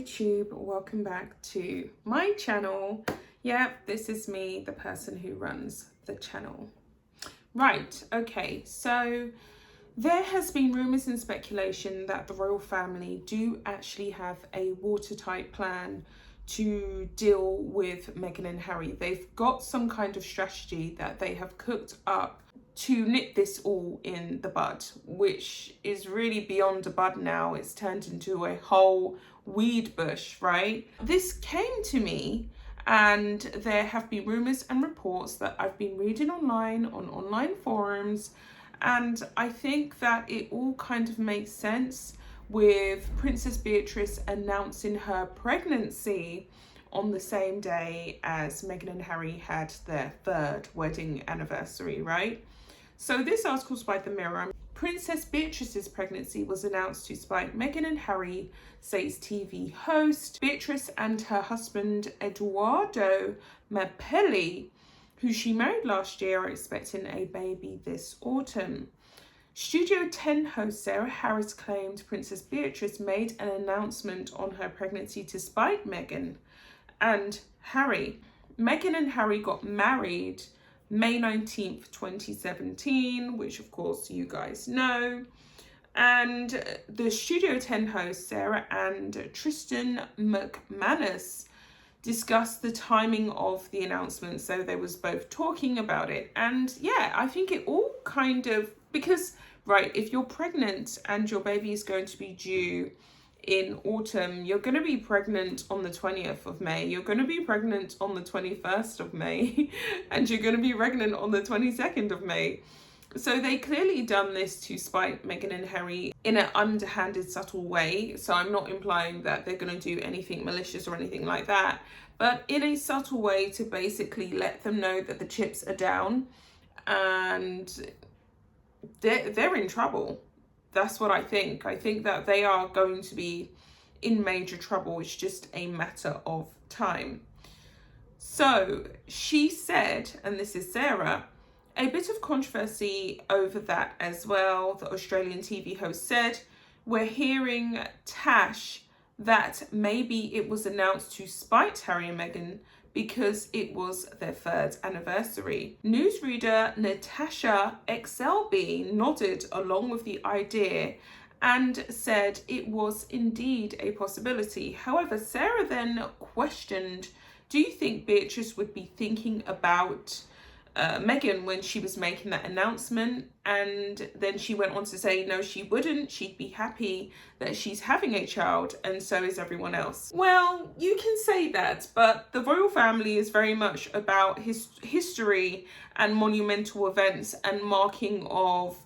YouTube, welcome back to my channel. Yep, this is me, the person who runs the channel. Right, okay, so there has been rumours and speculation that the royal family do actually have a watertight plan to deal with Meghan and Harry. They've got some kind of strategy that they have cooked up to nip this all in the bud, which is really beyond a bud now. It's turned into a whole weed bush, right? This came to me, and there have been rumours and reports that I've been reading online on online forums, and I think that it all kind of makes sense with Princess Beatrice announcing her pregnancy on the same day as Meghan and Harry had their third wedding anniversary, right? So this article's by The Mirror. Princess Beatrice's pregnancy was announced to spite Meghan and Harry, says TV host. Beatrice and her husband Edoardo Mapelli, who she married last year, are expecting a baby this autumn. Studio 10 host Sarah Harris claimed Princess Beatrice made an announcement on her pregnancy to spite Meghan and Harry. Meghan and Harry got married May 19th, 2017, which of course you guys know. And the Studio 10 hosts, Sarah and Tristan McManus, discussed the timing of the announcement. So they was both talking about it. And yeah, I think it all kind of, because, right, if you're pregnant and your baby is going to be due in autumn, you're going to be pregnant on the 20th of May, you're going to be pregnant on the 21st of May, and you're going to be pregnant on the 22nd of May. So they clearly done this to spite Meghan and Harry in an underhanded, subtle way. So I'm not implying that they're going to do anything malicious or anything like that, but in a subtle way to basically let them know that the chips are down and they're in trouble. That's what I think. I think that they are going to be in major trouble. It's just a matter of time. So she said, and this is Sarah, a bit of controversy over that as well. The Australian TV host said, "We're hearing Tash that maybe it was announced to spite Harry and Meghan because it was their third anniversary." Newsreader Natasha XLB nodded along with the idea and said it was indeed a possibility. However, Sarah then questioned, do you think Beatrice would be thinking about Meghan when she was making that announcement? And then she went on to say, no, she wouldn't. She'd be happy that she's having a child, and so is everyone else. Well, you can say that, but the royal family is very much about history and monumental events and marking of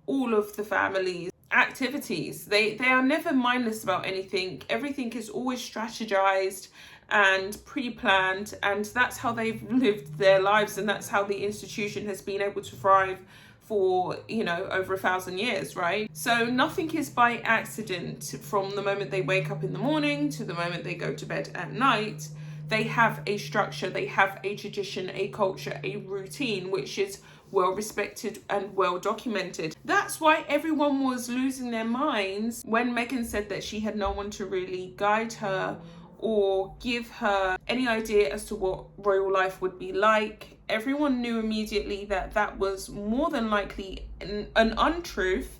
all of the family's activities. They are never mindless about anything. Everything is always strategized and pre-planned, and that's how they've lived their lives, and that's how the institution has been able to thrive for, you know, over 1,000 years, right? So nothing is by accident. From the moment they wake up in the morning to the moment they go to bed at night, they have a structure, they have a tradition, a culture, a routine, which is well respected and well documented. That's why everyone was losing their minds when Meghan said that she had no one to really guide her or give her any idea as to what royal life would be like. Everyone knew immediately that that was more than likely an untruth,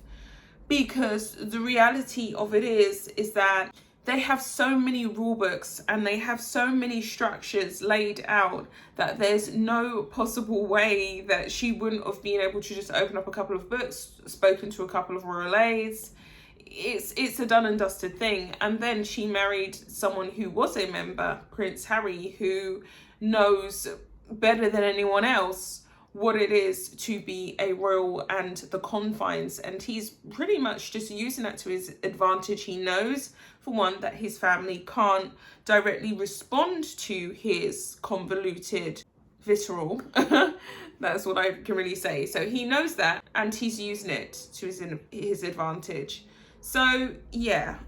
because the reality of it is that they have so many rule books and they have so many structures laid out that there's no possible way that she wouldn't have been able to just open up a couple of books, spoken to a couple of royal aides. It's a done and dusted thing. And then she married someone who was a member, Prince Harry, who knows better than anyone else what it is to be a royal and the confines, and he's pretty much just using that to his advantage. He knows, for one, that his family can't directly respond to his convoluted vitriol. That's what I can really say. So he knows that, and he's using it to his advantage. So yeah,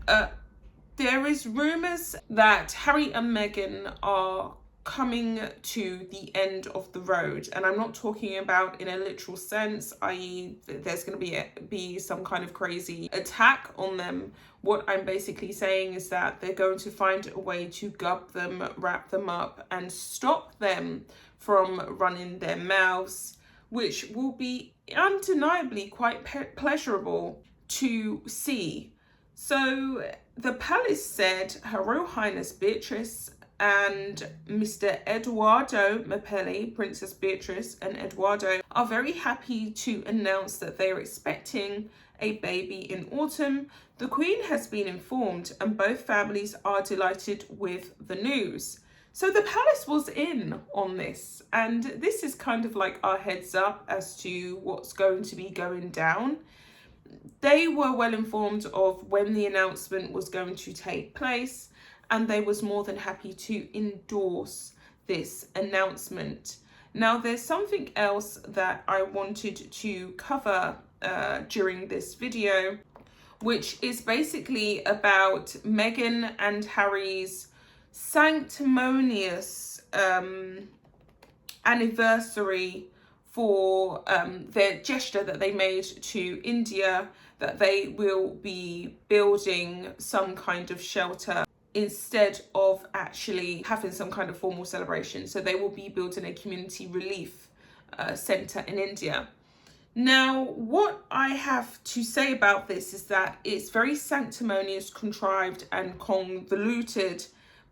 there is rumours that Harry and Meghan are coming to the end of the road. And I'm not talking about in a literal sense, i.e. there's going to be some kind of crazy attack on them. What I'm basically saying is that they're going to find a way to gub them, wrap them up, and stop them from running their mouths, which will be undeniably quite pleasurable to see. So the palace said Her Royal Highness Beatrice and Mr. Edoardo Mapelli, Princess Beatrice and Edoardo, are very happy to announce that they are expecting a baby in autumn. The Queen has been informed and both families are delighted with the news. So the palace was in on this, and this is kind of like our heads up as to what's going to be going down. They were well informed of when the announcement was going to take place, and they was more than happy to endorse this announcement. Now, there's something else that I wanted to cover during this video, which is basically about Meghan and Harry's sanctimonious anniversary for their gesture that they made to India, that they will be building some kind of shelter instead of actually having some kind of formal celebration. So they will be building a community relief centre in India. Now, what I have to say about this is that it's very sanctimonious, contrived and convoluted,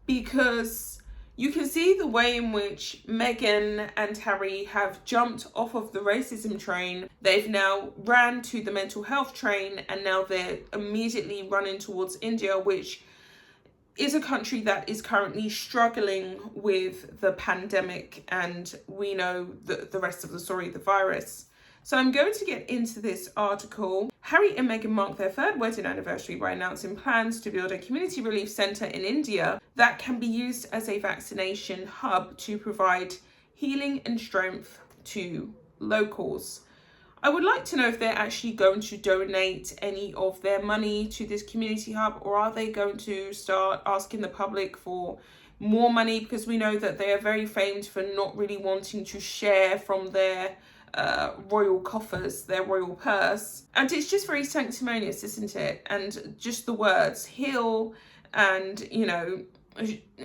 because you can see the way in which Meghan and Harry have jumped off of the racism train. They've now ran to the mental health train, and now they're immediately running towards India, which is a country that is currently struggling with the pandemic, and we know the rest of the story, the virus. So I'm going to get into this article. Harry and Meghan mark their third wedding anniversary by announcing plans to build a community relief centre in India that can be used as a vaccination hub to provide healing and strength to locals. I would like to know if they're actually going to donate any of their money to this community hub, or are they going to start asking the public for more money, because we know that they are very famed for not really wanting to share from their royal coffers, their royal purse. And it's just very sanctimonious, isn't it? And just the words heal and, you know,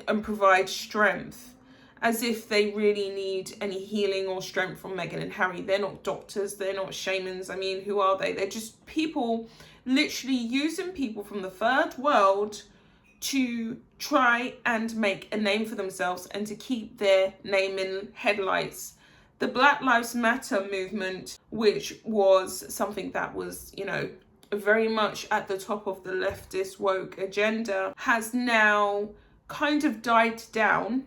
and provide strength, as if they really need any healing or strength from Meghan and Harry. They're not doctors, they're not shamans. I mean, who are they? They're just people literally using people from the third world to try and make a name for themselves and to keep their name in headlights. The Black Lives Matter movement, which was something that was, you know, very much at the top of the leftist woke agenda, has now kind of died down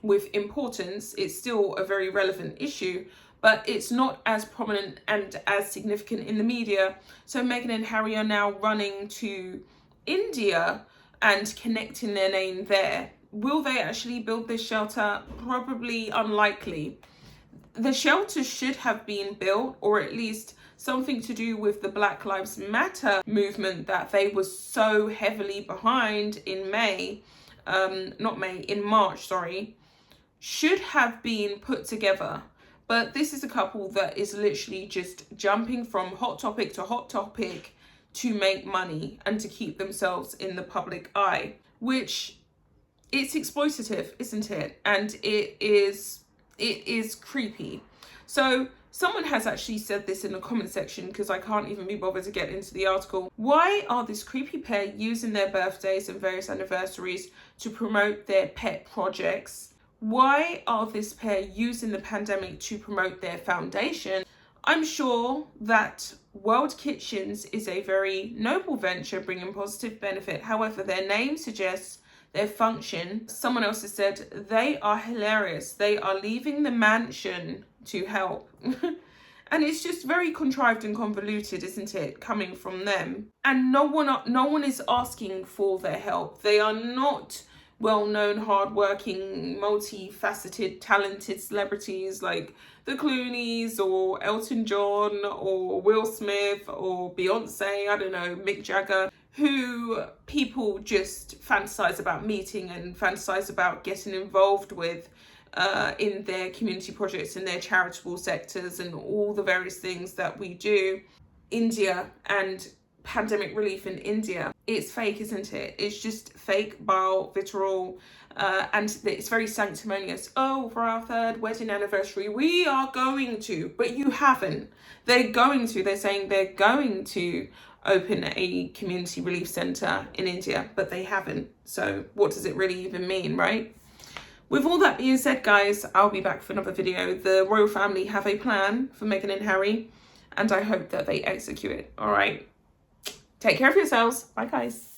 with importance. It's still a very relevant issue, but it's not as prominent and as significant in the media. So Meghan and Harry are now running to India and connecting their name there. Will they actually build this shelter? Probably unlikely. The shelter should have been built, or at least something to do with the Black Lives Matter movement that they were so heavily behind in March, should have been put together. But this is a couple that is literally just jumping from hot topic to hot topic to make money and to keep themselves in the public eye, which it's exploitative, isn't it? And it is creepy. So someone has actually said this in the comment section, because I can't even be bothered to get into the article. Why are this creepy pair using their birthdays and various anniversaries to promote their pet projects? Why are this pair using the pandemic to promote their foundation? I'm sure that World Kitchens is a very noble venture bringing positive benefit. However, their name suggests their function. Someone else has said they are hilarious. They are leaving the mansion to help. And it's just very contrived and convoluted, isn't it, coming from them? And no one is asking for their help. They are not well-known, hard-working, multifaceted, talented celebrities like the Clooneys or Elton John or Will Smith or Beyonce, I don't know, Mick Jagger, who people just fantasize about meeting and fantasize about getting involved with in their community projects, in their charitable sectors, and all the various things that we do. India and pandemic relief in India, it's fake, isn't it? It's just fake, bile, vitriol, and it's very sanctimonious. Oh, for our 3rd wedding anniversary, we are going to, but you haven't. They're saying they're going to open a community relief centre in India, but they haven't. So what does it really even mean, right? With all that being said, guys, I'll be back for another video. The royal family have a plan for Meghan and Harry, and I hope that they execute it. All right. Take care of yourselves. Bye, guys.